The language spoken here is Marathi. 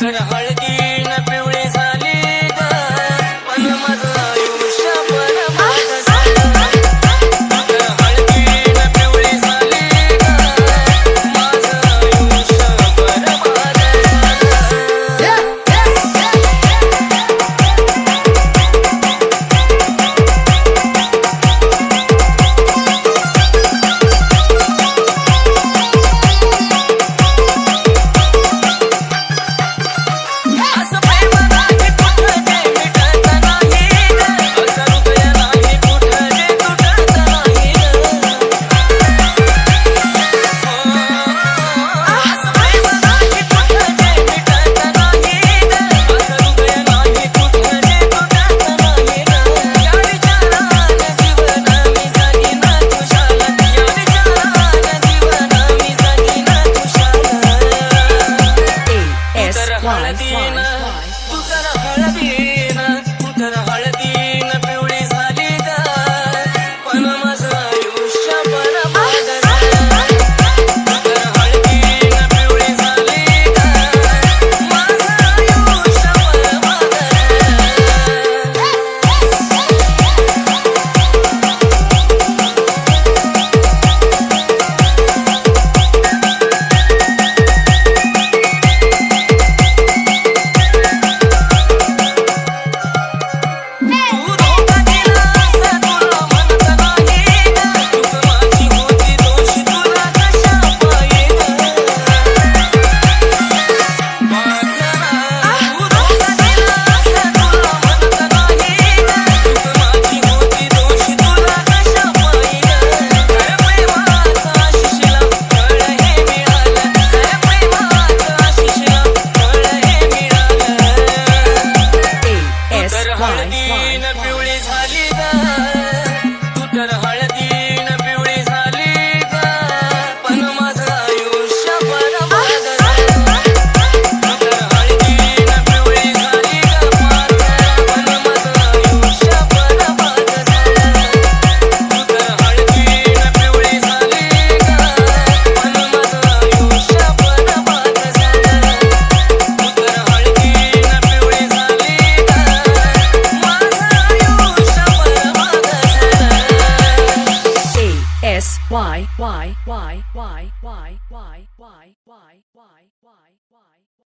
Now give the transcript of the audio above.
तर हळदीन पिवळी झाली ग पण माझं आयुष्य बरबाद झालं. तर हळदीन पिवळी झाली ग माझं आयुष्य बरबाद झालं. हळदीन तू तर हळदीन तू तर हळदीन पिवळी झाली ग पण माझं आयुष्य बरबाद झालं. तू तर हळदीन पिवळी झाली ग माझं आयुष्य बरबाद हळदीन पिवळी झाली ग तू तर हळदीन पिवळी झाली ग पण माझं आयुष्य बरबाद झालं. तू तर हळदीन पिवळी झाली ग पण माझं आयुष्य बरबाद झालं. तू तर हळदीन पिवळी झाली ग पण माझं आयुष्य बरबाद झालं. तू तर हळदीन पिवळी झाली S Y Y Y Y Y Y Y Y Y Y.